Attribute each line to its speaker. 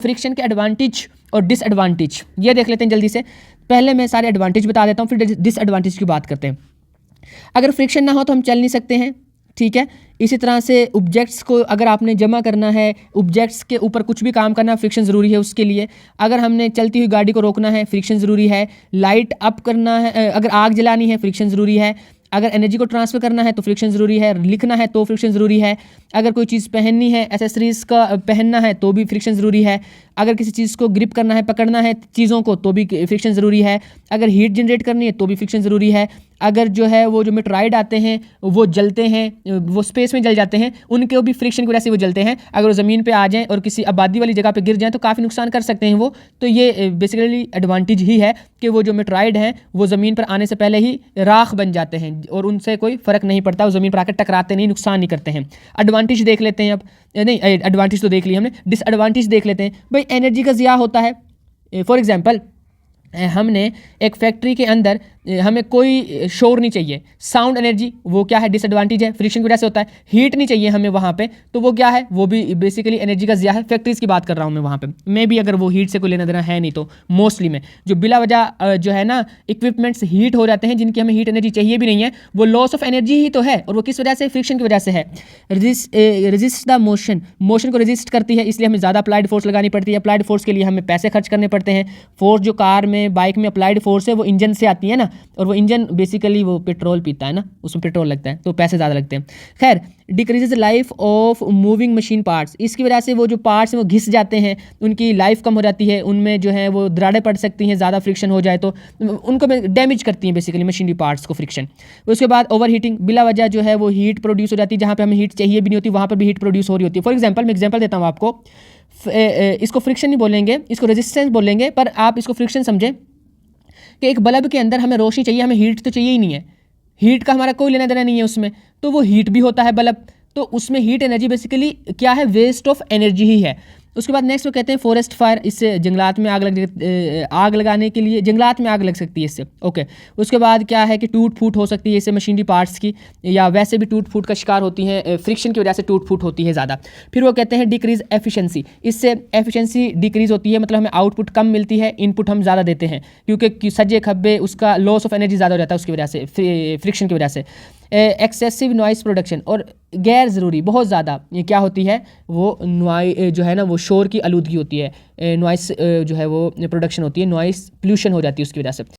Speaker 1: Friction के advantage और disadvantage ये देख लेते हैं जल्दी से। पहले मैं सारे एडवांटेज बता देता हूँ, फिर डिसएडवांटेज की बात करते हैं। अगर फ्रिक्शन ना हो तो हम चल नहीं सकते हैं, ठीक है। इसी तरह से ऑब्जेक्ट्स को अगर आपने जमा करना है, ऑब्जेक्ट्स के ऊपर कुछ भी काम करना है, फ्रिक्शन ज़रूरी है उसके लिए। अगर हमने चलती हुई गाड़ी को रोकना है, फ्रिक्शन ज़रूरी है। लाइट अप करना है, अगर आग जलानी है, फ्रिक्शन ज़रूरी है। अगर एनर्जी को ट्रांसफ़र करना है तो फ्रिक्शन ज़रूरी है। लिखना है तो फ्रिक्शन ज़रूरी है। अगर कोई चीज़ पहननी है, एसेसरीज़ का पहनना है तो भी फ्रिक्शन ज़रूरी है। अगर किसी चीज़ को ग्रिप करना है, पकड़ना है चीज़ों को तो भी फ्रिक्शन ज़रूरी है। अगर हीट जनरेट करनी है तो भी फ्रिक्शन ज़रूरी है। अगर जो है वो जो मेटेराइड आते हैं वो जलते हैं, वो स्पेस में जल जाते हैं, उनके भी फ्रिक्शन की वजह से वो जलते हैं। अगर वो ज़मीन पे आ जाएं और किसी आबादी वाली जगह पे गिर जाएं तो काफ़ी नुकसान कर सकते हैं वो। तो ये बेसिकली एडवांटेज ही है कि वो जो मेटेराइड हैं वो ज़मीन पर आने से पहले ही राख बन जाते हैं और उनसे कोई फ़र्क नहीं पड़ता, वो ज़मीन पर आकर टकराते नहीं, नुकसान नहीं करते हैं। एडवांटेज देख लेते हैं अब, नहीं एडवांटेज तो देख लिया हमने, डिसएडवांटेज देख लेते हैं। भाई एनर्जी का ज़िया होता है। फॉर एग्जांपल हमने एक फैक्ट्री के अंदर हमें कोई शोर नहीं चाहिए, साउंड एनर्जी, वो क्या है डिसएडवांटेज है, फ्रिक्शन की वजह से होता है। हीट नहीं चाहिए हमें वहाँ पे, तो वो क्या है, वो भी बेसिकली एनर्जी का ज़िया है। फैक्ट्रीज़ की बात कर रहा हूँ मैं वहाँ पे, मैं भी अगर वो हीट से कोई लेना देना है नहीं तो मोस्टली में जो बिला वजह जो है ना इक्विपमेंट्स हीट हो जाते हैं जिनकी हमें हीट एनर्जी चाहिए भी नहीं है, वो लॉस ऑफ एनर्जी ही तो है। और वो किस वजह से, फ्रिक्शन की वजह से है। रेजिस्ट द मोशन, मोशन को रेजिस्ट करती है, इसलिए हमें ज़्यादा अप्लाइड फोर्स लगानी पड़ती है। अप्लाइड फोर्स के लिए हमें पैसे खर्च करने पड़ते हैं। फोर्स जो कार में, बाइक में अप्लाइड फोर्स है वो इंजन से आती है ना, और वो इंजन बेसिकली वो पेट्रोल पीता है ना, उसमें पेट्रोल लगता है तो पैसे ज़्यादा लगते हैं। खैर, decreases life of moving machine parts, इसकी वजह से वो जो पार्ट्स हैं वो घिस जाते हैं, उनकी लाइफ कम हो जाती है, उनमें जो है वो दरारें पड़ सकती हैं, ज़्यादा फ्रिक्शन हो जाए तो उनको डैमेज करती हैं बेसिकली मशीनरी पार्ट्स को फ्रिक्शन। उसके बाद ओवर हीटिंग, बिला वजह जो है वो हीट प्रोड्यूस हो जाती है, जहाँ पर हमें हीट चाहिए भी नहीं होती वहाँ पर भी हीट प्रोड्यूस हो रही होती है। फॉर एग्जाम्पल मैं एग्जाम्पल देता हूँ आपको, इसको फ्रिक्शन नहीं बोलेंगे, इसको रेजिस्टेंस बोलेंगे, पर आप इसको फ्रिक्शन समझें कि एक बल्ब के अंदर हमें रोशनी चाहिए, हमें हीट तो चाहिए ही नहीं है, हीट का हमारा कोई लेना देना नहीं है उसमें, तो वो हीट भी होता है बल्ब, तो उसमें हीट एनर्जी बेसिकली क्या है, वेस्ट ऑफ एनर्जी ही है। उसके बाद नेक्स्ट वो कहते हैं फॉरेस्ट फायर, इससे जंगलात में आग लगाने के लिए जंगलात में आग लग सकती है इससे। ओके, उसके बाद क्या है कि टूट फूट हो सकती है इससे मशीनरी पार्ट्स की, या वैसे भी टूट फूट का शिकार होती हैं, फ्रिक्शन की वजह से टूट फूट होती है ज़्यादा। फिर वो कहते हैं डिक्रीज एफिशिएंसी, इससे एफिशिएंसी डिक्रीज होती है, मतलब हमें आउटपुट कम मिलती है, इनपुट हम ज़्यादा देते हैं, क्योंकि सज्जे खब्बे उसका लॉस ऑफ एनर्जी ज़्यादा हो जाता है उसकी वजह से, फ्रिक्शन की वजह से। एक्सेसिव नॉइस प्रोडक्शन, और गैर ज़रूरी बहुत ज़्यादा ये क्या होती है, वो जो है ना वो शोर की आलूदगी होती है, नॉइस जो है वो प्रोडक्शन होती है, नॉइस पोल्यूशन हो जाती है उसकी वजह से।